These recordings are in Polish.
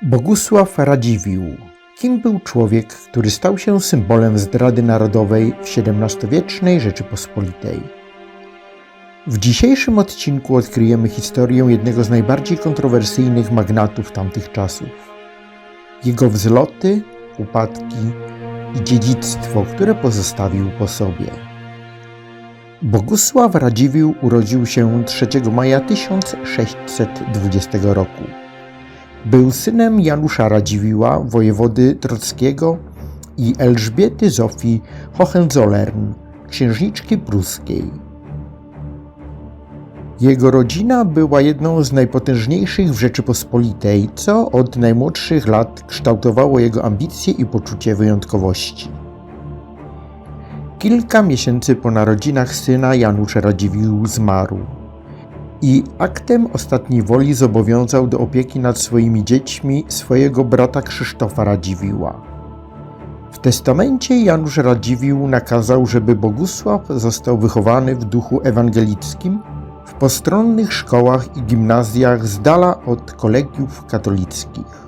Bogusław Radziwiłł. Kim był człowiek, który stał się symbolem zdrady narodowej w XVII-wiecznej Rzeczypospolitej? W dzisiejszym odcinku odkryjemy historię jednego z najbardziej kontrowersyjnych magnatów tamtych czasów. Jego wzloty, upadki i dziedzictwo, które pozostawił po sobie. Bogusław Radziwiłł urodził się 3 maja 1620 roku. Był synem Janusza Radziwiłła, wojewody trockiego, i Elżbiety Zofii Hohenzollern, księżniczki pruskiej. Jego rodzina była jedną z najpotężniejszych w Rzeczypospolitej, co od najmłodszych lat kształtowało jego ambicje i poczucie wyjątkowości. Kilka miesięcy po narodzinach syna Janusz Radziwiłł zmarł i aktem ostatniej woli zobowiązał do opieki nad swoimi dziećmi swojego brata Krzysztofa Radziwiłła. W testamencie Janusz Radziwiłł nakazał, żeby Bogusław został wychowany w duchu ewangelickim w postronnych szkołach i gimnazjach z dala od kolegiów katolickich.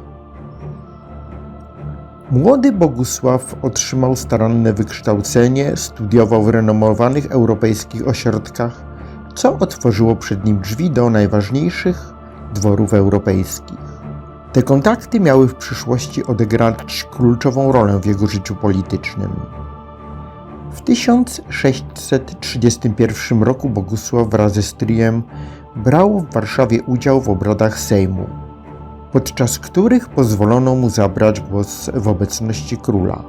Młody Bogusław otrzymał staranne wykształcenie, studiował w renomowanych europejskich ośrodkach, co otworzyło przed nim drzwi do najważniejszych dworów europejskich. Te kontakty miały w przyszłości odegrać kluczową rolę w jego życiu politycznym. W 1631 roku Bogusław wraz ze stryjem brał w Warszawie udział w obradach Sejmu, podczas których pozwolono mu zabrać głos w obecności króla.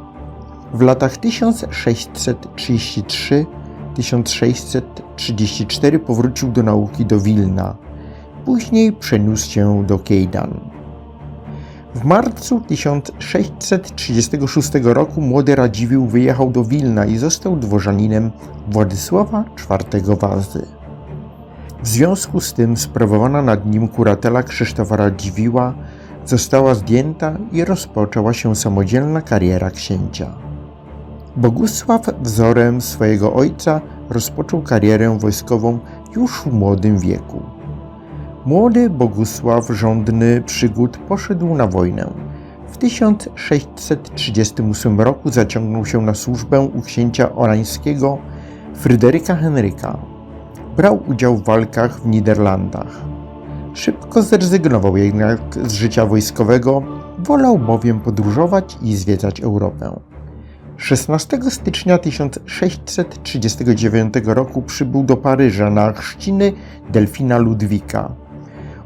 W latach 1633–1634 powrócił do nauki do Wilna, później przeniósł się do Kejdan. W marcu 1636 roku młody Radziwiłł wyjechał do Wilna i został dworzaninem Władysława IV Wazy. W związku z tym sprawowana nad nim kuratela Krzysztofa Radziwiłła została zdjęta i rozpoczęła się samodzielna kariera księcia. Bogusław wzorem swojego ojca rozpoczął karierę wojskową już w młodym wieku. Młody Bogusław, żądny przygód, poszedł na wojnę. W 1638 roku zaciągnął się na służbę u księcia orańskiego Fryderyka Henryka. Brał udział w walkach w Niderlandach. Szybko zrezygnował jednak z życia wojskowego, wolał bowiem podróżować i zwiedzać Europę. 16 stycznia 1639 roku przybył do Paryża na chrzciny delfina Ludwika.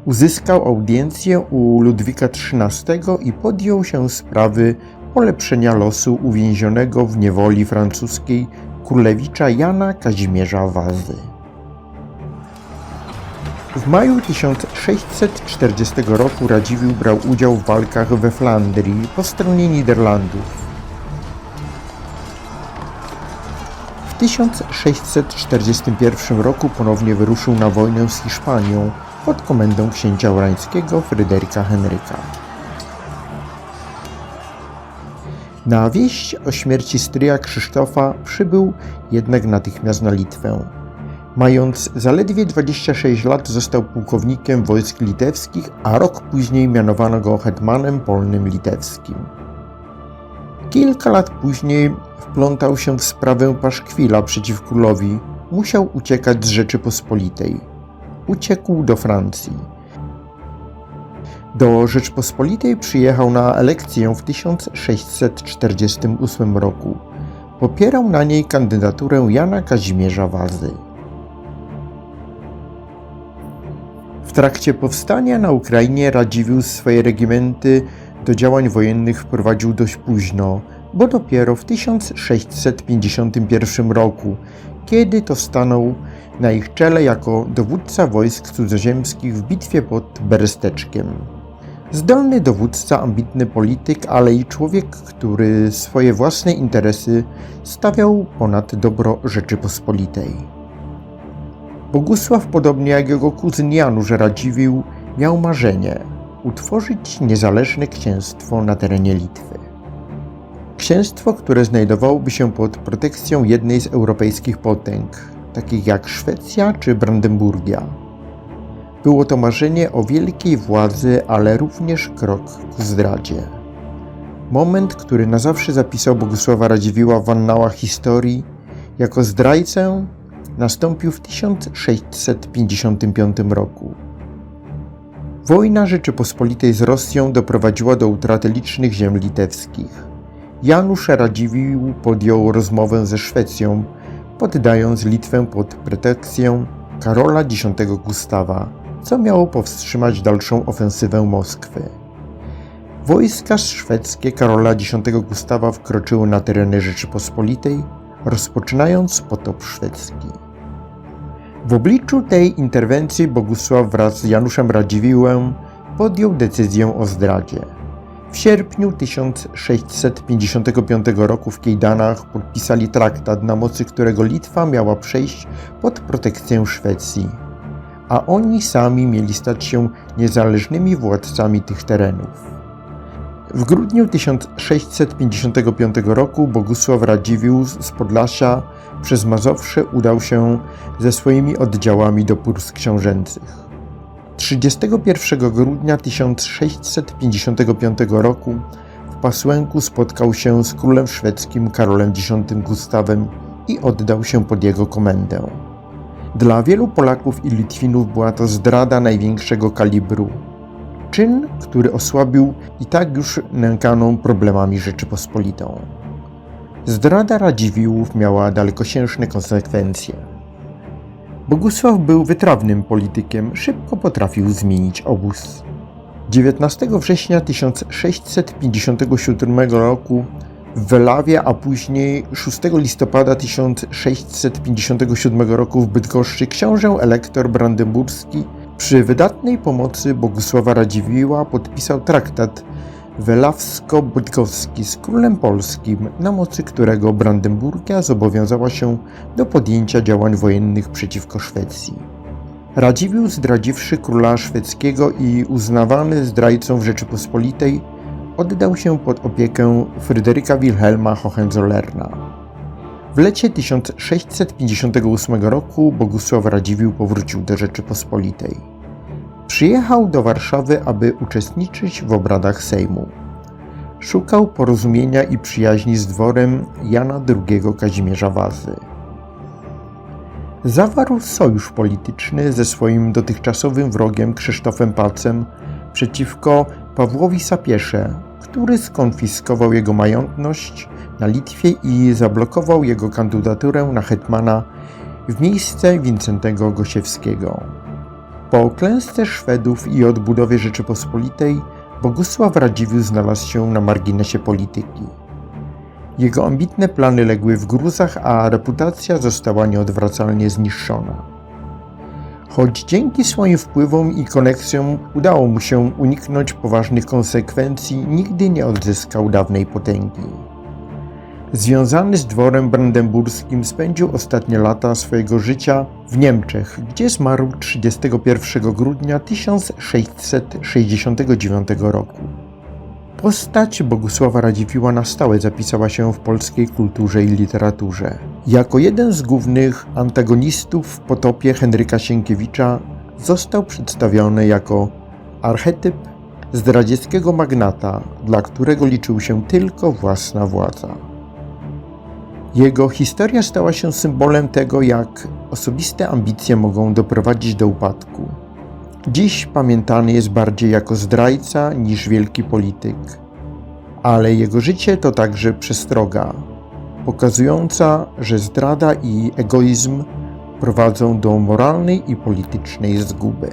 Uzyskał audiencję u Ludwika XIII i podjął się sprawy polepszenia losu uwięzionego w niewoli francuskiej królewicza Jana Kazimierza Wazy. W maju 1640 roku Radziwiłł brał udział w walkach we Flandrii po stronie Niderlandów. W 1641 roku ponownie wyruszył na wojnę z Hiszpanią pod komendą księcia orańskiego Fryderyka Henryka. Na wieść o śmierci stryja Krzysztofa przybył jednak natychmiast na Litwę. Mając zaledwie 26 lat został pułkownikiem wojsk litewskich, a rok później mianowano go hetmanem polnym litewskim. Kilka lat później wplątał się w sprawę paszkwila przeciw królowi. Musiał uciekać z Rzeczypospolitej. Uciekł do Francji. Do Rzeczypospolitej przyjechał na elekcję w 1648 roku. Popierał na niej kandydaturę Jana Kazimierza Wazy. W trakcie powstania na Ukrainie Radziwiłł swoje regimenty do działań wojennych wprowadził dość późno, bo dopiero w 1651 roku, kiedy to stanął na ich czele jako dowódca wojsk cudzoziemskich w bitwie pod Beresteczkiem. Zdolny dowódca, ambitny polityk, ale i człowiek, który swoje własne interesy stawiał ponad dobro Rzeczypospolitej. Bogusław, podobnie jak jego kuzyn Janusz Radziwiłł, miał marzenie utworzyć niezależne księstwo na terenie Litwy. Księstwo, które znajdowałoby się pod protekcją jednej z europejskich potęg, takich jak Szwecja czy Brandenburgia. Było to marzenie o wielkiej władzy, ale również krok ku zdradzie. Moment, który na zawsze zapisał Bogusława Radziwiłła w annałach historii jako zdrajcę, nastąpił w 1655 roku. Wojna Rzeczypospolitej z Rosją doprowadziła do utraty licznych ziem litewskich. Janusz Radziwiłł podjął rozmowę ze Szwecją, poddając Litwę pod protekcję Karola X Gustawa, co miało powstrzymać dalszą ofensywę Moskwy. Wojska szwedzkie Karola X Gustawa wkroczyły na tereny Rzeczypospolitej, rozpoczynając potop szwedzki. W obliczu tej interwencji Bogusław wraz z Januszem Radziwiłłem podjął decyzję o zdradzie. W sierpniu 1655 roku w Kejdanach podpisali traktat, na mocy którego Litwa miała przejść pod protekcję Szwecji, a oni sami mieli stać się niezależnymi władcami tych terenów. W grudniu 1655 roku Bogusław Radziwiłł z Podlasia przez Mazowsze udał się ze swoimi oddziałami do Prus książęcych. 31 grudnia 1655 roku w Pasłęku spotkał się z królem szwedzkim Karolem X Gustawem i oddał się pod jego komendę. Dla wielu Polaków i Litwinów była to zdrada największego kalibru. Czyn, który osłabił i tak już nękaną problemami Rzeczypospolitą. Zdrada Radziwiłłów miała dalekosiężne konsekwencje. Bogusław był wytrawnym politykiem, szybko potrafił zmienić obóz. 19 września 1657 roku w Welawie, a później 6 listopada 1657 roku w Bydgoszczy książę elektor brandenburski przy wydatnej pomocy Bogusława Radziwiłła podpisał traktat welawsko-bydgoski z królem polskim, na mocy którego Brandenburgia zobowiązała się do podjęcia działań wojennych przeciwko Szwecji. Radziwiłł, zdradziwszy króla szwedzkiego i uznawany zdrajcą w Rzeczypospolitej, oddał się pod opiekę Fryderyka Wilhelma Hohenzollerna. W lecie 1658 roku Bogusław Radziwiłł powrócił do Rzeczypospolitej. Przyjechał do Warszawy, aby uczestniczyć w obradach Sejmu. Szukał porozumienia i przyjaźni z dworem Jana II Kazimierza Wazy. Zawarł sojusz polityczny ze swoim dotychczasowym wrogiem Krzysztofem Pacem przeciwko Pawłowi Sapiesze, który skonfiskował jego majątność na Litwie i zablokował jego kandydaturę na hetmana w miejsce Wincentego Gosiewskiego. Po klęsce Szwedów i odbudowie Rzeczypospolitej Bogusław Radziwiłł znalazł się na marginesie polityki. Jego ambitne plany legły w gruzach, a reputacja została nieodwracalnie zniszczona. Choć dzięki swoim wpływom i koneksjom udało mu się uniknąć poważnych konsekwencji, nigdy nie odzyskał dawnej potęgi. Związany z dworem brandenburskim spędził ostatnie lata swojego życia w Niemczech, gdzie zmarł 31 grudnia 1669 roku. Postać Bogusława Radziwiłła na stałe zapisała się w polskiej kulturze i literaturze. Jako jeden z głównych antagonistów w potopie Henryka Sienkiewicza został przedstawiony jako archetyp zdradzieckiego magnata, dla którego liczył się tylko własna władza. Jego historia stała się symbolem tego, jak osobiste ambicje mogą doprowadzić do upadku. Dziś pamiętany jest bardziej jako zdrajca niż wielki polityk, ale jego życie to także przestroga, pokazująca, że zdrada i egoizm prowadzą do moralnej i politycznej zguby.